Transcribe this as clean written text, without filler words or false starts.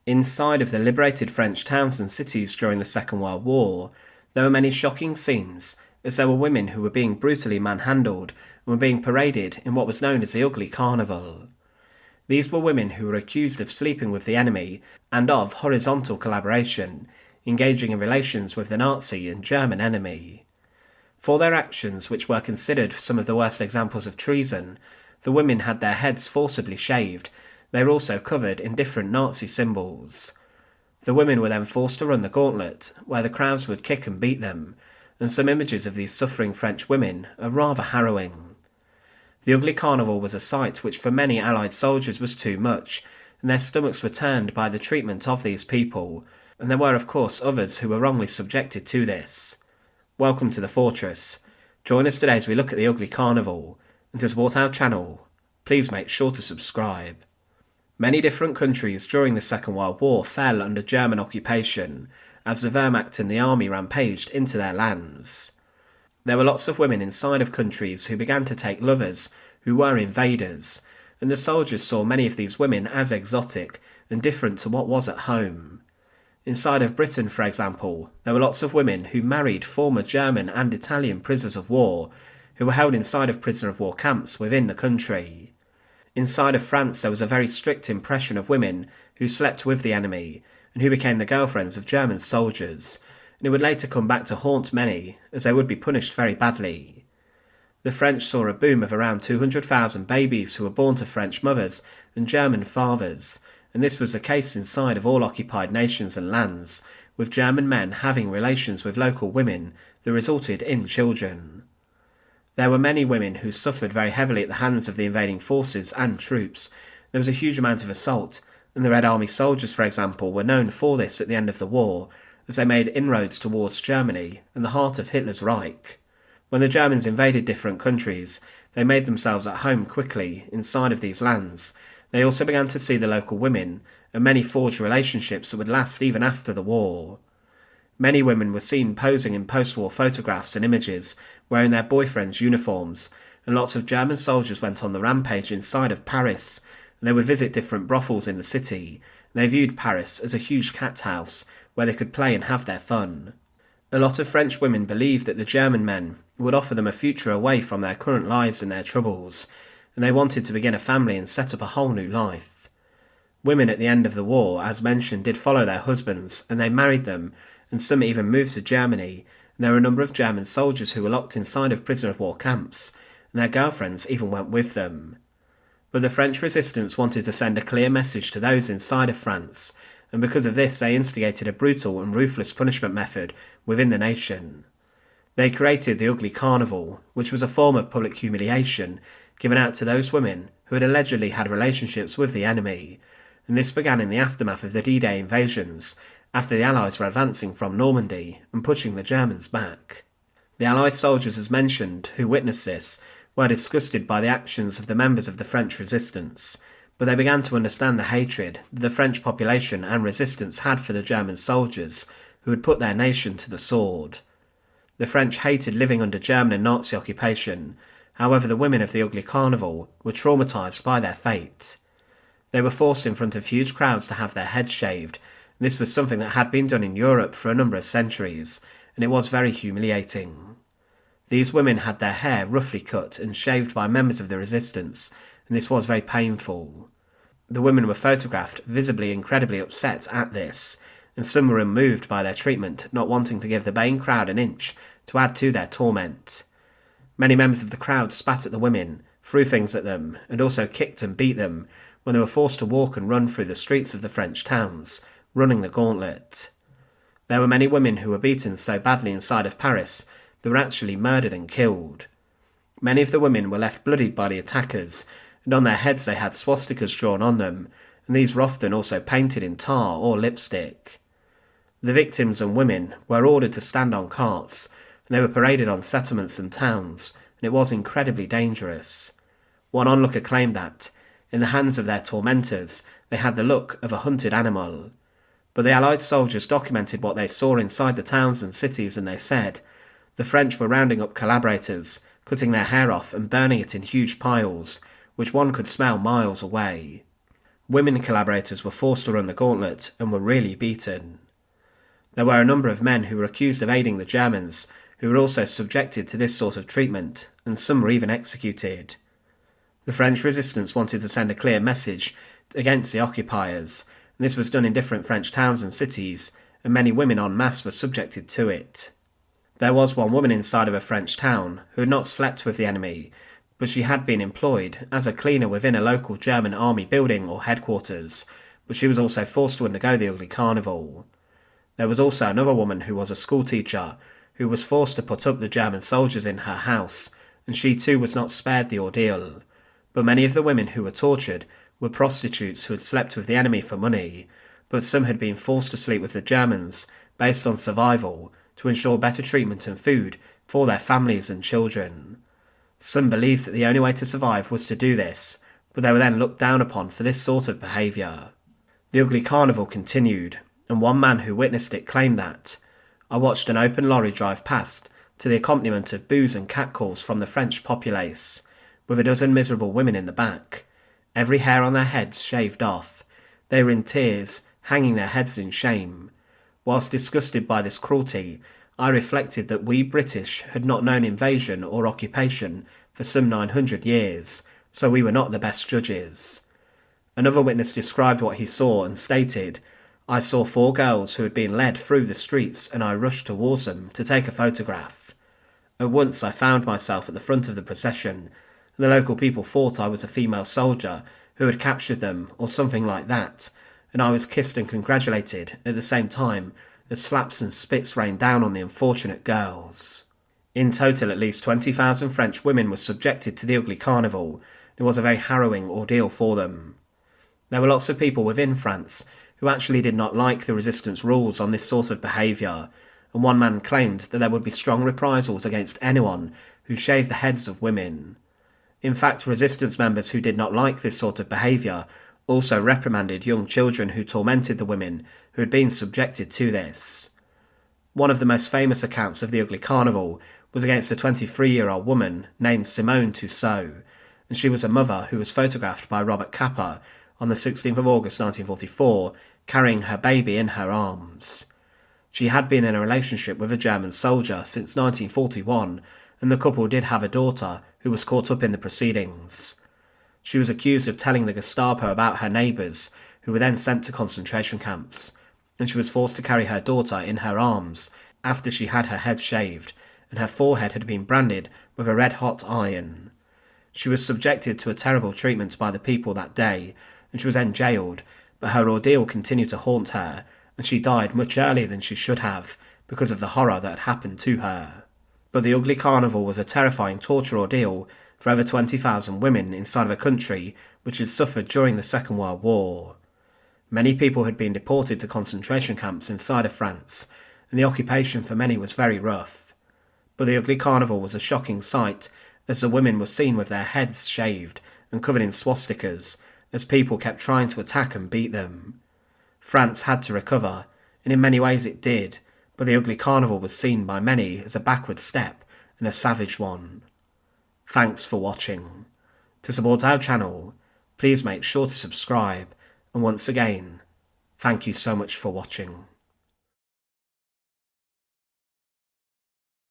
Inside of the liberated French towns and cities during the Second World War, there were many shocking scenes, as there were women who were being brutally manhandled and were being paraded in what was known as the Ugly Carnival. These were women who were accused of sleeping with the enemy and of horizontal collaboration, engaging in relations with the Nazi and German enemy. For their actions, which were considered some of the worst examples of treason, the women had their heads forcibly shaved. They were also covered in different Nazi symbols. The women were then forced to run the gauntlet, where the crowds would kick and beat them, and some images of these suffering French women are rather harrowing. The Ugly Carnival was a sight which for many Allied soldiers was too much, and their stomachs were turned by the treatment of these people, and there were of course others who were wrongly subjected to this. Welcome to the Fortress. Join us today as we look at the Ugly Carnival, and to support our channel, please make sure to subscribe. Many different countries during the Second World War fell under German occupation, as the Wehrmacht and the army rampaged into their lands. There were lots of women inside of countries who began to take lovers who were invaders, and the soldiers saw many of these women as exotic and different to what was at home. Inside of Britain, for example, there were lots of women who married former German and Italian prisoners of war who were held inside of prisoner of war camps within the country. Inside of France there was a very strict impression of women who slept with the enemy and who became the girlfriends of German soldiers, and it would later come back to haunt many, as they would be punished very badly. The French saw a boom of around 200,000 babies who were born to French mothers and German fathers, and this was the case inside of all occupied nations and lands, with German men having relations with local women that resulted in children. There were many women who suffered very heavily at the hands of the invading forces and troops. There was a huge amount of assault, and the Red Army soldiers, for example, were known for this at the end of the war, as they made inroads towards Germany and the heart of Hitler's Reich. When the Germans invaded different countries, they made themselves at home quickly inside of these lands. They also began to see the local women, and many forged relationships that would last even after the war. Many women were seen posing in post-war photographs and images, wearing their boyfriends' uniforms, and lots of German soldiers went on the rampage inside of Paris, and they would visit different brothels in the city, and they viewed Paris as a huge cat house where they could play and have their fun. A lot of French women believed that the German men would offer them a future away from their current lives and their troubles, and they wanted to begin a family and set up a whole new life. Women at the end of the war, as mentioned, did follow their husbands, and they married them, and some even moved to Germany, and there were a number of German soldiers who were locked inside of prisoner of war camps, and their girlfriends even went with them. But the French resistance wanted to send a clear message to those inside of France, and because of this they instigated a brutal and ruthless punishment method within the nation. They created the Ugly Carnival, which was a form of public humiliation given out to those women who had allegedly had relationships with the enemy, and this began in the aftermath of the D-Day invasions, after the Allies were advancing from Normandy and pushing the Germans back. The Allied soldiers, as mentioned, who witnessed this, were disgusted by the actions of the members of the French resistance, but they began to understand the hatred that the French population and resistance had for the German soldiers who had put their nation to the sword. The French hated living under German and Nazi occupation. However, the women of the Ugly Carnival were traumatised by their fate. They were forced in front of huge crowds to have their heads shaved. This was something that had been done in Europe for a number of centuries, and it was very humiliating. These women had their hair roughly cut and shaved by members of the resistance, and this was very painful. The women were photographed visibly incredibly upset at this, and some were unmoved by their treatment, not wanting to give the baying crowd an inch to add to their torment. Many members of the crowd spat at the women, threw things at them, and also kicked and beat them when they were forced to walk and run through the streets of the French towns, running the gauntlet. There were many women who were beaten so badly inside of Paris they were actually murdered and killed. Many of the women were left bloodied by the attackers, and on their heads they had swastikas drawn on them, and these were often also painted in tar or lipstick. The victims and women were ordered to stand on carts, and they were paraded on settlements and towns, and it was incredibly dangerous. One onlooker claimed that, in the hands of their tormentors, they had the look of a hunted animal. But the Allied soldiers documented what they saw inside the towns and cities, and they said, the French were rounding up collaborators, cutting their hair off and burning it in huge piles, which one could smell miles away. Women collaborators were forced to run the gauntlet and were really beaten. There were a number of men who were accused of aiding the Germans, who were also subjected to this sort of treatment, and some were even executed. The French resistance wanted to send a clear message against the occupiers, and this was done in different French towns and cities, and many women en masse were subjected to it. There was one woman inside of a French town who had not slept with the enemy, but she had been employed as a cleaner within a local German army building or headquarters, but she was also forced to undergo the Ugly Carnival. There was also another woman who was a schoolteacher, who was forced to put up the German soldiers in her house, and she too was not spared the ordeal. But many of the women who were tortured were prostitutes who had slept with the enemy for money, but some had been forced to sleep with the Germans based on survival to ensure better treatment and food for their families and children. Some believed that the only way to survive was to do this, but they were then looked down upon for this sort of behaviour. The Ugly Carnival continued, and one man who witnessed it claimed that, "I watched an open lorry drive past to the accompaniment of boos and catcalls from the French populace, with a dozen miserable women in the back, every hair on their heads shaved off. They were in tears, hanging their heads in shame. Whilst disgusted by this cruelty, I reflected that we British had not known invasion or occupation for some 900 years, so we were not the best judges." Another witness described what he saw and stated, "I saw 4 girls who had been led through the streets and I rushed towards them to take a photograph. At once I found myself at the front of the procession. The local people thought I was a female soldier who had captured them or something like that, and I was kissed and congratulated at the same time as slaps and spits rained down on the unfortunate girls." In total, at least 20,000 French women were subjected to the Ugly Carnival. It was a very harrowing ordeal for them. There were lots of people within France who actually did not like the resistance rules on this sort of behaviour, and one man claimed that there would be strong reprisals against anyone who shaved the heads of women. In fact, resistance members who did not like this sort of behaviour also reprimanded young children who tormented the women who had been subjected to this. One of the most famous accounts of the Ugly Carnival was against a 23-year-old woman named Simone Tussaud, and she was a mother who was photographed by Robert Capa on the 16th of August 1944, carrying her baby in her arms. She had been in a relationship with a German soldier since 1941, and the couple did have a daughter who was caught up in the proceedings. She was accused of telling the Gestapo about her neighbours, who were then sent to concentration camps, and she was forced to carry her daughter in her arms after she had her head shaved, and her forehead had been branded with a red-hot iron. She was subjected to a terrible treatment by the people that day, and she was then jailed, but her ordeal continued to haunt her, and she died much earlier than she should have because of the horror that had happened to her. But the Ugly Carnival was a terrifying torture ordeal for over 20,000 women inside of a country which had suffered during the Second World War. Many people had been deported to concentration camps inside of France, and the occupation for many was very rough. But the Ugly Carnival was a shocking sight, as the women were seen with their heads shaved and covered in swastikas, as people kept trying to attack and beat them. France had to recover, and in many ways it did, but the Ugly Carnival was seen by many as a backward step and a savage one. Thanks for watching. To support our channel, please make sure to subscribe, and once again, thank you so much for watching.